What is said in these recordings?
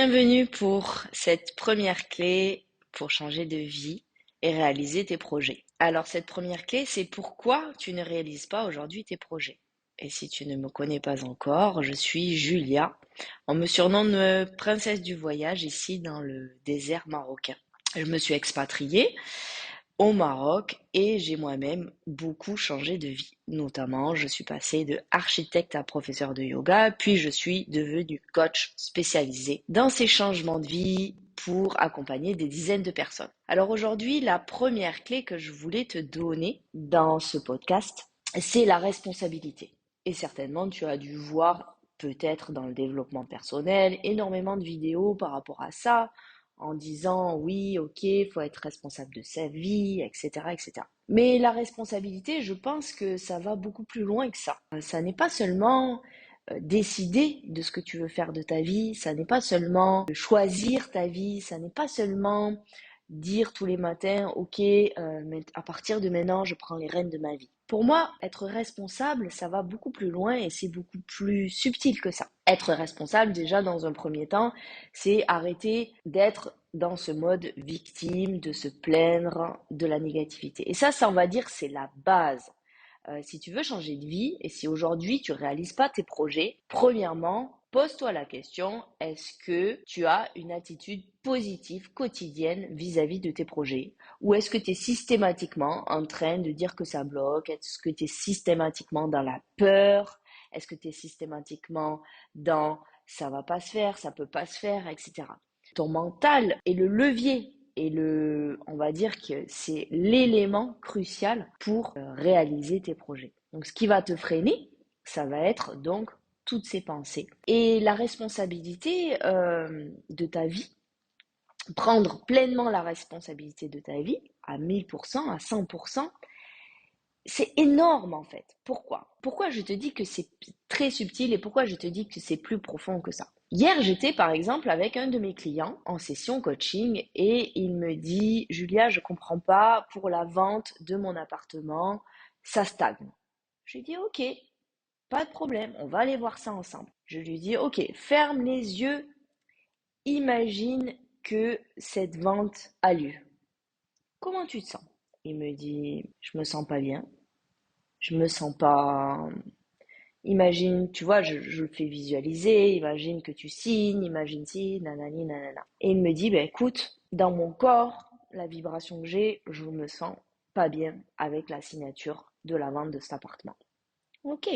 Bienvenue pour cette première clé pour changer de vie et réaliser tes projets. Alors cette première clé, c'est pourquoi tu ne réalises pas aujourd'hui tes projets. Et si tu ne me connais pas encore, je suis Julia. On me surnomme princesse du voyage ici dans le désert marocain. Je me suis expatriée au Maroc et j'ai moi-même beaucoup changé de vie. Notamment, je suis passée de architecte à professeur de yoga, puis je suis devenue coach spécialisée dans ces changements de vie pour accompagner des dizaines de personnes. Alors aujourd'hui, la première clé que je voulais te donner dans ce podcast, c'est la responsabilité. Et certainement, tu as dû voir peut-être dans le développement personnel énormément de vidéos par rapport à ça, en disant oui, ok, il faut être responsable de sa vie, etc., etc. Mais la responsabilité, je pense que ça va beaucoup plus loin que ça. Ça n'est pas seulement décider de ce que tu veux faire de ta vie, ça n'est pas seulement choisir ta vie, ça n'est pas seulement dire tous les matins, ok, à partir de maintenant, je prends les rênes de ma vie. Pour moi, être responsable, ça va beaucoup plus loin et c'est beaucoup plus subtil que ça. Être responsable, déjà, dans un premier temps, c'est arrêter d'être dans ce mode victime, de se plaindre de la négativité. Et ça, on va dire, c'est la base. Si tu veux changer de vie et si aujourd'hui tu réalises pas tes projets, premièrement, pose-toi la question, est-ce que tu as une attitude positive quotidienne vis-à-vis de tes projets? Ou est-ce que tu es systématiquement en train de dire que ça bloque? Est-ce que tu es systématiquement dans la peur? Est-ce que tu es systématiquement dans ça va pas se faire, ça peut pas se faire, etc. Ton mental est le levier et on va dire que c'est l'élément crucial pour réaliser tes projets. Donc, ce qui va te freiner, ça va être donc toutes ces pensées. Et la responsabilité de ta vie, prendre pleinement la responsabilité de ta vie à 1000%, à 100%, c'est énorme en fait. Pourquoi je te dis que c'est très subtil et pourquoi je te dis que c'est plus profond que ça? Hier, j'étais par exemple avec un de mes clients en session coaching et il me dit, Julia, je comprends pas, pour la vente de mon appartement, ça stagne. Je lui dis, ok, pas de problème, on va aller voir ça ensemble. Je lui dis, ok, ferme les yeux, imagine que cette vente a lieu. Comment tu te sens? Il me dit, je me sens pas bien, je me sens pas. Imagine, tu vois, je le fais visualiser, imagine que tu signes, imagine si, nanani, nanana. Et il me dit, ben écoute, dans mon corps, la vibration que j'ai, je me sens pas bien avec la signature de la vente de cet appartement. Ok.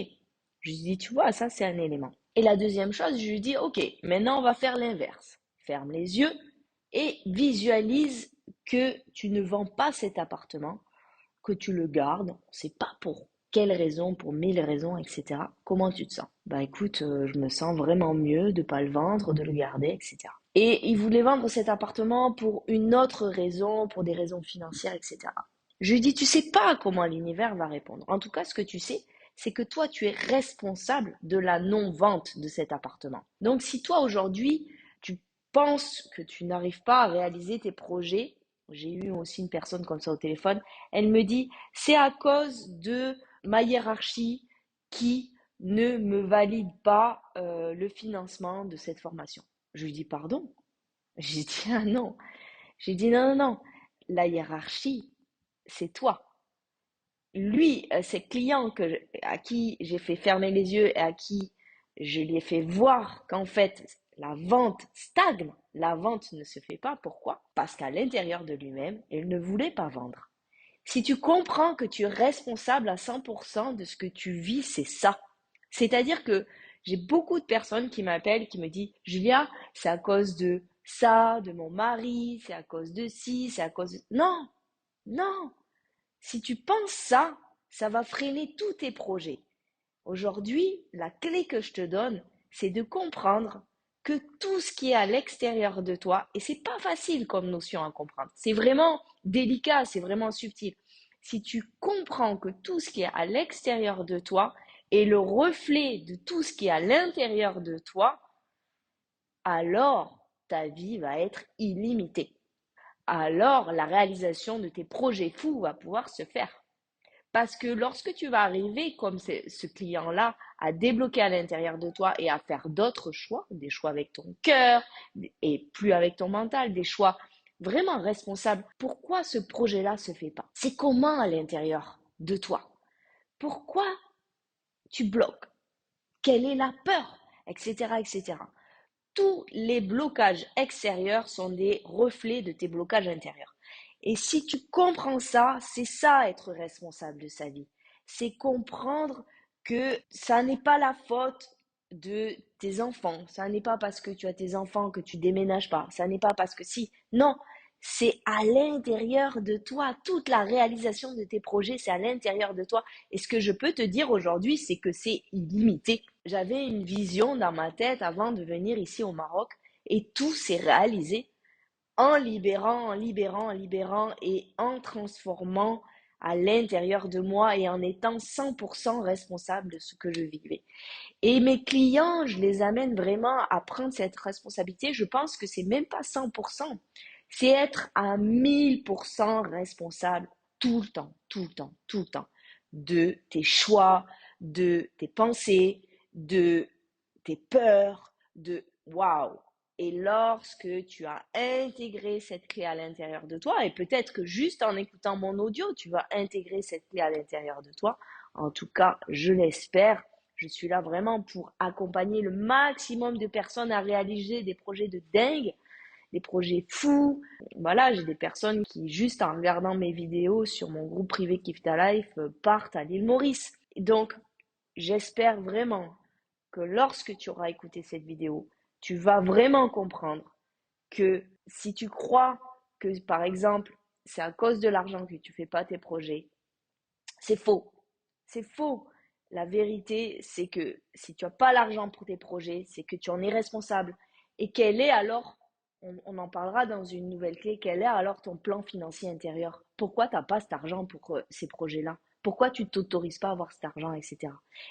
Je lui dis, tu vois, ça c'est un élément. Et la deuxième chose, je lui dis, ok, maintenant on va faire l'inverse. Ferme les yeux et visualise que tu ne vends pas cet appartement, que tu le gardes, c'est pas pour quelle raison, pour 1000 raisons, etc. Comment tu te sens? Bah écoute, je me sens vraiment mieux de pas le vendre, de le garder, etc. Et il voulait vendre cet appartement pour une autre raison, pour des raisons financières, etc. Je lui dis, tu sais pas comment l'univers va répondre. En tout cas, ce que tu sais, c'est que toi, tu es responsable de la non-vente de cet appartement. Donc, si toi, aujourd'hui, tu penses que tu n'arrives pas à réaliser tes projets, j'ai eu aussi une personne comme ça au téléphone, elle me dit, c'est à cause de ma hiérarchie qui ne me valide pas le financement de cette formation. Je lui dis, pardon? J'ai dit, ah non. J'ai dit, non, non, non. La hiérarchie, c'est toi. Lui, ces clients à qui j'ai fait fermer les yeux et à qui je lui ai fait voir qu'en fait, la vente stagne, la vente ne se fait pas. Pourquoi? Parce qu'à l'intérieur de lui-même, il ne voulait pas vendre. Si tu comprends que tu es responsable à 100% de ce que tu vis, c'est ça. C'est-à-dire que j'ai beaucoup de personnes qui m'appellent, qui me disent, Julia, c'est à cause de ça, de mon mari, c'est à cause de ci, c'est à cause de... Non, non. Si tu penses ça, ça va freiner tous tes projets. Aujourd'hui, la clé que je te donne, c'est de comprendre que tout ce qui est à l'extérieur de toi, et c'est pas facile comme notion à comprendre, c'est vraiment délicat, c'est vraiment subtil. Si tu comprends que tout ce qui est à l'extérieur de toi est le reflet de tout ce qui est à l'intérieur de toi, alors ta vie va être illimitée. Alors la réalisation de tes projets fous va pouvoir se faire. Parce que lorsque tu vas arriver, comme ce client-là, à débloquer à l'intérieur de toi et à faire d'autres choix, des choix avec ton cœur et plus avec ton mental, des choix vraiment responsables, pourquoi ce projet-là se fait pas? C'est comment à l'intérieur de toi? Pourquoi tu bloques? Quelle est la peur? Etc., etc. Tous les blocages extérieurs sont des reflets de tes blocages intérieurs. Et si tu comprends ça, c'est ça être responsable de sa vie. C'est comprendre que ça n'est pas la faute de tes enfants. Ça n'est pas parce que tu as tes enfants que tu déménages pas. Ça n'est pas parce que si. Non, c'est à l'intérieur de toi. Toute la réalisation de tes projets, c'est à l'intérieur de toi. Et ce que je peux te dire aujourd'hui, c'est que c'est illimité. J'avais une vision dans ma tête avant de venir ici au Maroc et tout s'est réalisé en libérant, en libérant, en libérant et en transformant à l'intérieur de moi et en étant 100% responsable de ce que je vivais. Et mes clients, je les amène vraiment à prendre cette responsabilité. Je pense que c'est même pas 100%. C'est être à 1000% responsable tout le temps, tout le temps, tout le temps de tes choix, de tes pensées, de tes peurs, de waouh. Et lorsque tu as intégré cette clé à l'intérieur de toi, et peut-être que juste en écoutant mon audio, tu vas intégrer cette clé à l'intérieur de toi. En tout cas, je l'espère. Je suis là vraiment pour accompagner le maximum de personnes à réaliser des projets de dingue, des projets fous. Voilà, j'ai des personnes qui, juste en regardant mes vidéos sur mon groupe privé Kif Ta Life, partent à l'île Maurice. Donc, j'espère vraiment que lorsque tu auras écouté cette vidéo, tu vas vraiment comprendre que si tu crois que, par exemple, c'est à cause de l'argent que tu ne fais pas tes projets, c'est faux. C'est faux. La vérité, c'est que si tu n'as pas l'argent pour tes projets, c'est que tu en es responsable. Et quel est alors, on en parlera dans une nouvelle clé, quel est alors ton plan financier intérieur? Pourquoi tu n'as pas cet argent pour ces projets-là? Pourquoi tu ne t'autorises pas à avoir cet argent, etc.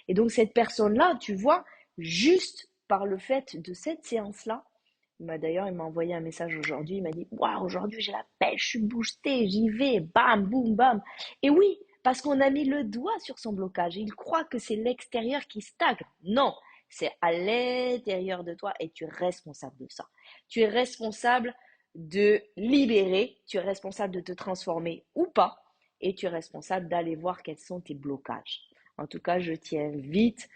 Et donc cette personne-là, tu vois, juste par le fait de cette séance-là, d'ailleurs, il m'a envoyé un message aujourd'hui, il m'a dit, waouh, aujourd'hui j'ai la pêche, je suis boostée, j'y vais, bam, boum, bam. Et oui, parce qu'on a mis le doigt sur son blocage. Il croit que c'est l'extérieur qui stagne. Non, c'est à l'intérieur de toi et tu es responsable de ça. Tu es responsable de libérer, tu es responsable de te transformer ou pas et tu es responsable d'aller voir quels sont tes blocages. En tout cas, je t'invite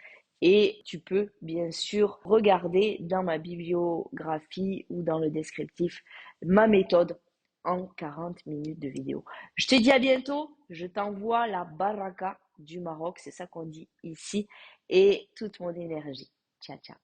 et tu peux bien sûr regarder dans ma bibliographie ou dans le descriptif ma méthode en 40 minutes de vidéo. Je te dis à bientôt, je t'envoie la baraka du Maroc, c'est ça qu'on dit ici, et toute mon énergie. Ciao, ciao.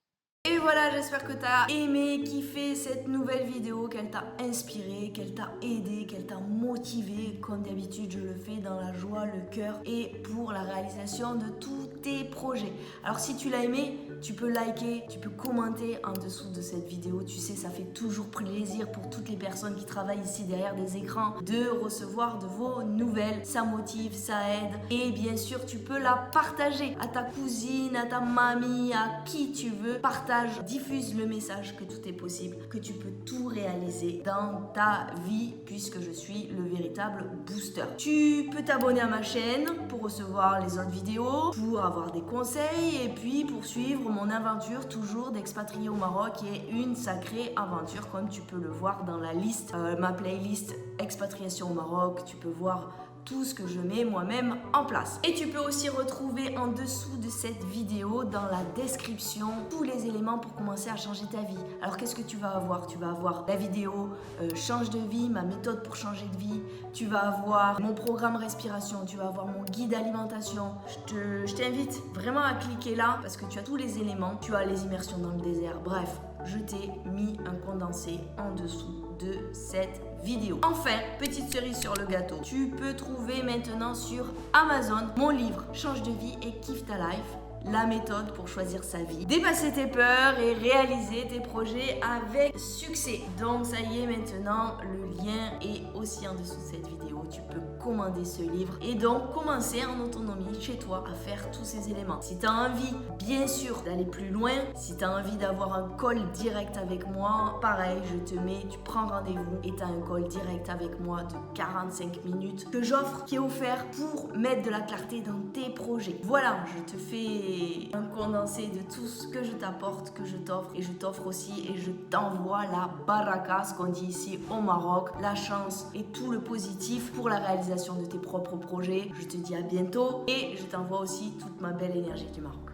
Et voilà, j'espère que t'as aimé, kiffé cette nouvelle vidéo, qu'elle t'a inspiré, qu'elle t'a aidé, qu'elle t'a motivé. Comme d'habitude, je le fais dans la joie, le cœur et pour la réalisation de tous tes projets. Alors si tu l'as aimé, tu peux liker, tu peux commenter en dessous de cette vidéo. Tu sais, ça fait toujours plaisir pour toutes les personnes qui travaillent ici derrière des écrans de recevoir de vos nouvelles. Ça motive, ça aide. Et bien sûr, tu peux la partager à ta cousine, à ta mamie, à qui tu veux. Partage, diffuse le message que tout est possible, que tu peux tout réaliser dans ta vie puisque je suis le véritable booster. Tu peux t'abonner à ma chaîne pour recevoir les autres vidéos, pour avoir des conseils et puis pour suivre mon aventure toujours d'expatrié au Maroc qui est une sacrée aventure comme tu peux le voir dans la liste, ma playlist expatriation au Maroc. Tu peux voir tout ce que je mets moi-même en place. Et tu peux aussi retrouver en dessous de cette vidéo, dans la description, tous les éléments pour commencer à changer ta vie. Alors qu'est-ce que tu vas avoir? Tu vas avoir la vidéo change de vie, ma méthode pour changer de vie. Tu vas avoir mon programme respiration, tu vas avoir mon guide alimentation. Je t'invite vraiment à cliquer là parce que tu as tous les éléments. Tu as les immersions dans le désert. Bref, je t'ai mis un condensé en dessous de cette vidéo. Enfin, petite cerise sur le gâteau, tu peux trouver maintenant sur Amazon mon livre Change de vie et Kiffe ta life. la méthode pour choisir sa vie, dépasser tes peurs et réaliser tes projets avec succès. Donc ça y est, maintenant le lien est aussi en dessous de cette vidéo. Tu peux commander ce livre et donc commencer en autonomie chez toi à faire tous ces éléments. Si tu as envie, bien sûr, d'aller plus loin, si tu as envie d'avoir un call direct avec moi, pareil, tu prends rendez-vous et tu as un call direct avec moi de 45 minutes que j'offre, qui est offert pour mettre de la clarté dans tes projets. Voilà, je te fais un condensé de tout ce que je t'apporte, que je t'offre, et je t'offre aussi et je t'envoie la baraka, ce qu'on dit ici au Maroc, la chance et tout le positif pour la réalisation de tes propres projets. Je te dis à bientôt et je t'envoie aussi toute ma belle énergie du Maroc.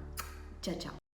Ciao, ciao.